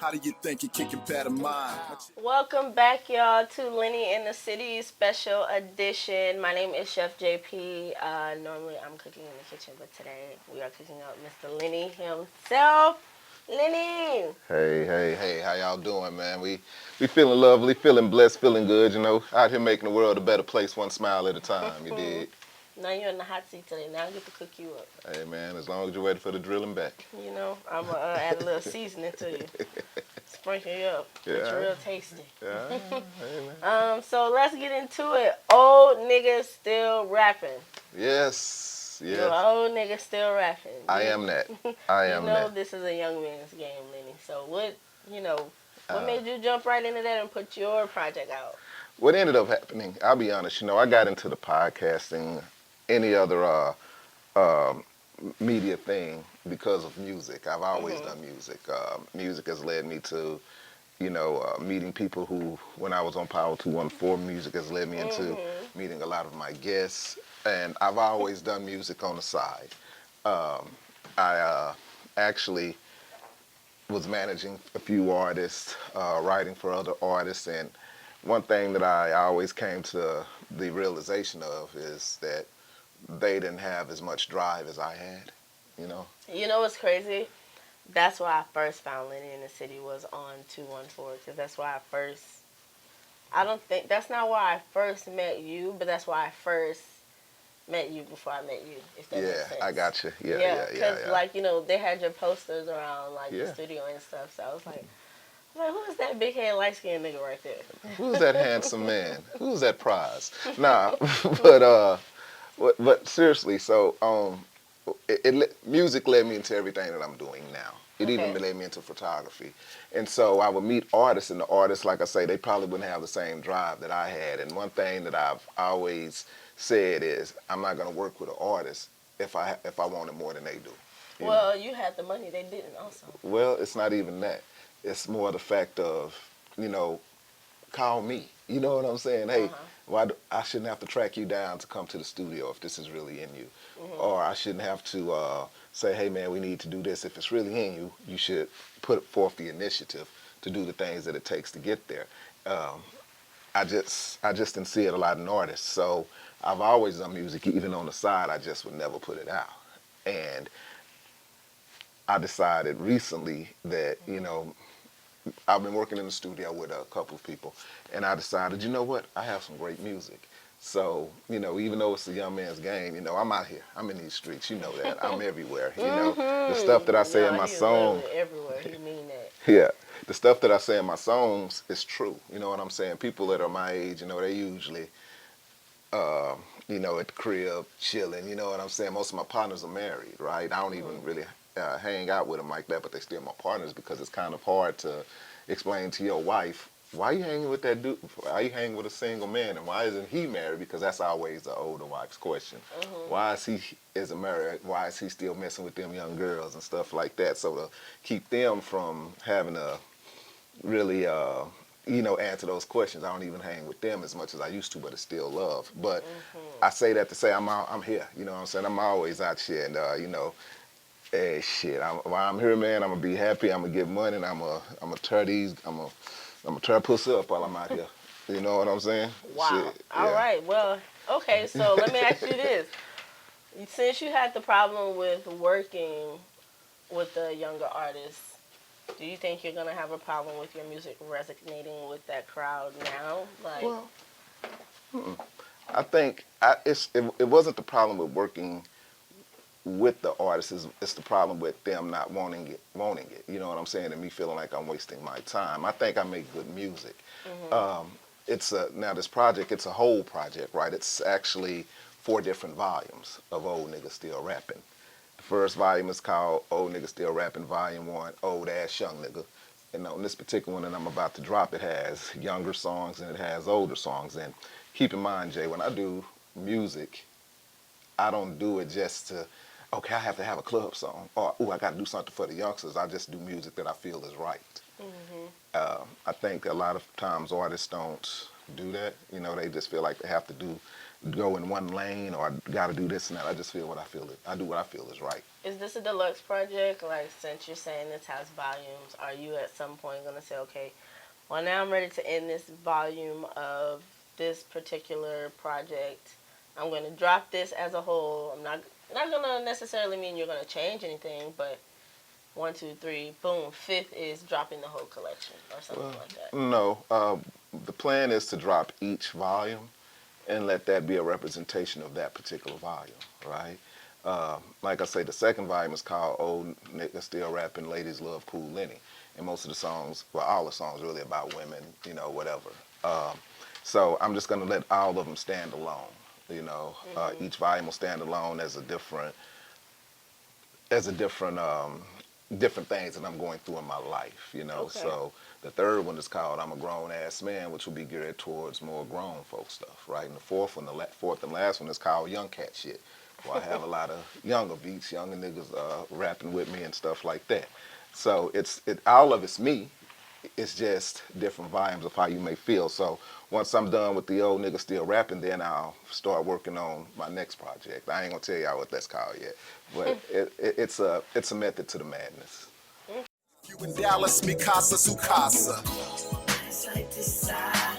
How do you think you're kicking better mine? Welcome back, y'all, to Lenny in the City special edition. My name is Chef JP. Normally, I'm cooking in the kitchen, but today we are cooking up Mr. Lenny himself. Lenny! Hey, how y'all doing, man? We feeling lovely, feeling blessed, feeling good, out here making the world a better place one smile at a time, you dig? Now you're in the hot seat today. Now I get to cook you up. Hey, man, as long as you're ready for the drilling back. You know, I'm going to add a little seasoning to you. Sprinkle you up. Get you Yeah, real tasty. yeah, hey, man. So let's get into it. Old niggas still rapping. Yes, You're an yes, old nigga still rapping. I am that. I You am know that. this is a young man's game, Lenny. So what Uh, made you jump right into that and put your project out? what ended up happening, I'll be honest, I got into the podcasting, any other um media thing because of music. I've always Mhm. done music. Music has led me to meeting people who, when I was on Power 214, music has led me into Mhm. meeting a lot of my guests. And I've always done music on the side. Um, I actually was managing a few artists, writing for other artists. And one thing that I always came to the realization of is that they didn't have as much drive as I had, you know? You know what's crazy? That's why I first found Lenny in the City was on 214 because that's why I first. I don't think that's not why I first met you, but that's why I first met you before I met you. If that makes Yeah, I sense. got you. Yeah, Yeah, yeah, yeah, because yeah. they had your posters around like the Yeah. studio and stuff. So I was like, who is that big head light skinned nigga right Who's that there? handsome man? Who's that prize? Nah, but but seriously, so music led me into everything that I'm doing now. It even Okay. led me into photography, and so I would meet artists, and the artists, like I say, they probably wouldn't have the same drive that I had. And one thing that I've always said is, I'm not going to work with an artist if I want it more than they do. You know. Well, you had the money, they didn't also. Well, it's not even that. It's more the fact of, you know, call me. You know what I'm saying? Uh Hey, huh. I shouldn't have to track you down to come to the studio if this is really in you, Mhm. or I shouldn't have to say, hey man, we need to do this. If it's really in you, you should put forth the initiative to do the things that it takes to get there. Um, I just didn't see it a lot in artists, so I've always done music, even on the side. I just would never put it out, and I decided recently that I've been working in the studio with a couple of people, and I decided, you know what, I have some great music. So, even though it's a young man's game, I'm out here. I'm in these streets. You know that. I'm everywhere. The stuff that I Mhm. say in No, my he's song, literally everywhere. He mean that. yeah, the stuff that I say in my songs is true. You know what I'm saying? People that are my age, they usually, uh, at the crib chilling. You know what I'm saying? Most of my partners are married, right? I don't Mhm. even really hang out with them like that, but they still my partners because it's kind of hard to explain to your wife why you hanging with that dude. Why you hanging with a single man, and why isn't he married? Because that's always the older wife's question. Mhm. Why is he isn't married? Why is he still messing with them young girls and stuff like that? So to keep them from having to really answer those questions. I don't even hang with them as much as I used to, but it's still love. But Mhm. I say that to say I'm here. You know what I'm saying? I'm always out here, and hey, shit. While I'm here, man, I'm gonna be happy. I'm gonna get money, and I'm gonna tear these. I'm gonna tear pussy up while I'm out here. You know what I'm saying? Wow. Shit. All Yeah. right. Well, okay. So let me ask you this: since you had the problem with working with the younger artists, do you think you're gonna have a problem with your music resonating with that crowd now? Like, Well, I think it wasn't the problem with working with the artists. It's the problem with them not wanting it. You know what I'm saying? And me feeling like I'm wasting my time. I think I make good music. mhm, Um, now this project. It's a whole project, right? It's actually 4 different volumes of Old Niggas Still Rapping. The first volume is called Old Niggas Still Rapping Volume 1, Old Ass Young Nigga. And on this particular one that I'm about to drop, it has younger songs and it has older songs. And keep in mind, Jay, when I do music, I don't do it just to, okay, I have to have a club song, or, ooh, I got to do something for the youngsters. I just do music that I feel is right. mhm, I think a lot of times artists don't do that. They just feel like they have to do go in one lane or I got to do this and that. I just feel what I feel. I do what I feel is right. Is this a deluxe project? Like, since you're saying this has volumes, are you at some point going to say, okay, well, now I'm ready to end this volume of this particular project. I'm going to drop this as a whole. I'm not going to necessarily mean you're going to change anything, but 1, 2, 3, boom, fifth is dropping the whole collection or something like that. No, the plan is to drop each volume and let that be a representation of that particular volume, right? Like I say, the second volume is called Old Nigga Still Rapping, Ladies Love Cool Lenny. And most of the songs, well, all the songs really about women, you know, whatever. So I'm just going to let all of them stand alone, you know. Each volume will stand alone as a different, different things that I'm going through in my life, you know. Okay. So the third one is called I'm a Grown Ass Man, which will be geared towards more grown folk stuff, right? And the fourth one, fourth and last one is called Young Cat Shit, where I have a lot of younger beats, younger niggas rapping with me and stuff like that. So all of it's me. It's just different volumes of how you may feel. So once I'm done with the old nigga still rapping, then I'll start working on my next project. I ain't gonna tell y'all what that's called yet, but it's a method to the madness. You in Dallas, mi casa, su casa. Side to side.